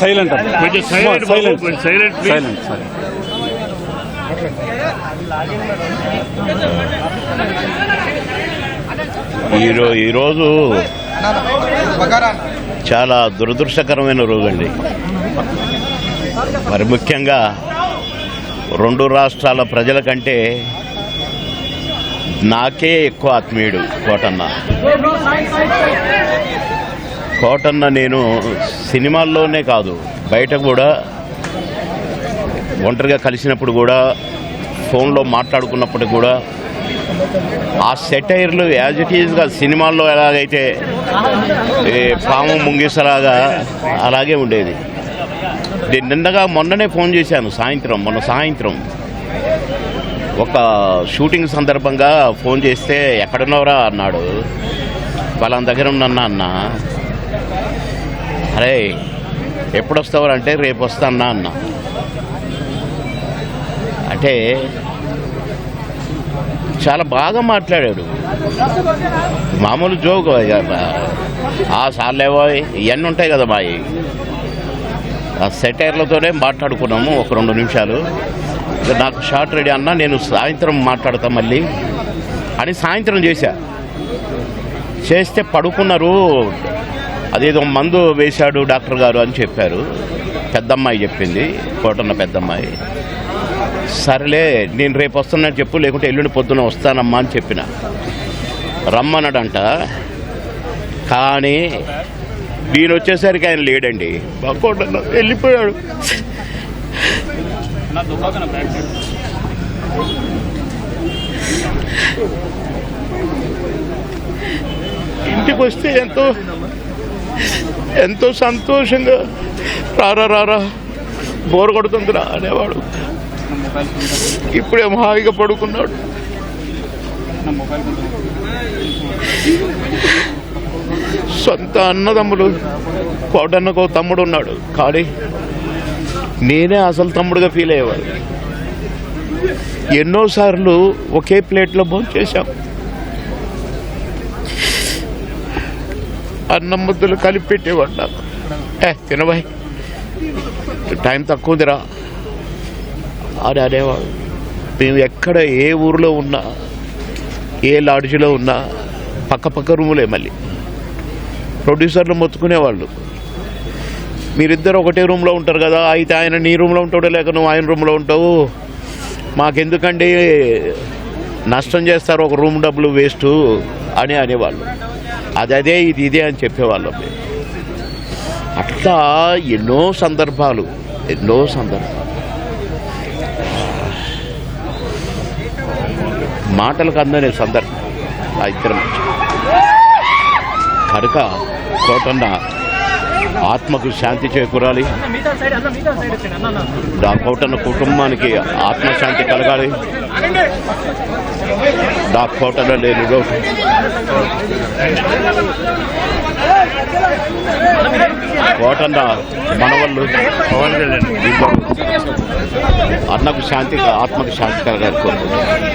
Silent ఈరోజు చాలా దురదృష్టకరమైన రోజండి. మరి ముఖ్యంగా రెండు రాష్ట్రాల ప్రజల కంటే నాకే ఎక్కువ ఆత్మీయుడు కోటన్న. నేను సినిమాల్లోనే కాదు, బయట కూడా ఒంటరిగా కలిసినప్పుడు కూడా, ఫోన్లో మాట్లాడుకున్నప్పుడు కూడా ఆ సెటైర్లు యాజ్ ఇట్ ఈజ్గా సినిమాల్లో ఎలాగైతే పాము ముంగిసలాగా అలాగే ఉండేది. మొన్ననే ఫోన్ చేశాను మొన్న సాయంత్రం ఒక షూటింగ్ సందర్భంగా ఫోన్ చేస్తే ఎక్కడున్నావురా అన్నాడు. వాళ్ళ దగ్గర ఉన్నా అన్న. అరే ఎప్పుడు వస్తావు అంటే రేపు వస్తా అన్న. అంటే చాలా బాగా మాట్లాడాడు. మామూలు జోక్ సార్లేవో ఇవన్నీ ఉంటాయి కదా మా ఆ సెటైర్లతోనే మాట్లాడుకున్నాము ఒక 2 నిమిషాలు. నాకు షార్ట్ రెడీ అన్నా, నేను సాయంత్రం మాట్లాడతా మళ్ళీ అని సాయంత్రం చేస్తే పడుకున్నారు. అదేదో మందు వేశాడు డాక్టర్ గారు అని చెప్పారు. పెద్దమ్మాయి చెప్పింది, కోటన్న పెద్దమ్మాయి. సరేలే నేను రేపు వస్తున్నట్టు చెప్పు, లేకుంటే ఎల్లుండి పొద్దున వస్తానమ్మా అని చెప్పిన. రమ్మన్నాడంట. కానీ నేను వచ్చేసరికి ఆయన లేడండి. కోటన్న వెళ్ళిపోయాడు. ఇంటికి వస్తే ఎంతో సంతోషంగా రారా బోరు కొడుతుందిరా అనేవాడు. ఇప్పుడేమో హాయిగా పడుకున్నాడు. సొంత అన్నదమ్ములు, కోటన్నకు తమ్ముడు ఉన్నాడు, కానీ నేనే అసలు తమ్ముడుగా ఫీల్ అయ్యేవాడు. ఎన్నోసార్లు ఒకే ప్లేట్లో భోంచేశాం. అన్నం ముద్దలు కలిపి పెట్టేవాడు నాకు. తినబాయ్, టైం తక్కువదిరా అని అనేవాడు. మేము ఎక్కడ ఏ ఊరిలో ఉన్నా, ఏ లాడ్జిలో ఉన్నా పక్క రూములే. మళ్ళీ ప్రొడ్యూసర్లు మొత్తుకునేవాళ్ళు, మీరిద్దరు ఒకటే రూమ్లో ఉంటారు కదా, అయితే ఆయన నీ రూమ్లో ఉంటాడో లేక నువ్వు ఆయన రూమ్లో ఉంటావు, మాకెందుకండి నష్టం చేస్తారు, ఒక రూమ్ డబ్బులు వేస్ట్ అని అనేవాళ్ళు. అదే ఇదే అని చెప్పేవాళ్ళం. అట్లా ఎన్నో సందర్భాలు మాటలకు అందని సందర్భం ఆ ఇద్దరం. కనుక కోటన్న ఆత్మకు శాంతి చేకూరాలి, డా కోటన్న కుటుంబానికి ఆత్మశాంతి కలగాలి. డా కోటన్న లేని లోటు కోటన్న మనవళ్ళు అన్నకు శాంతి, ఆత్మకు శాంతి కలగాలి కోరుకుంటున్నాను.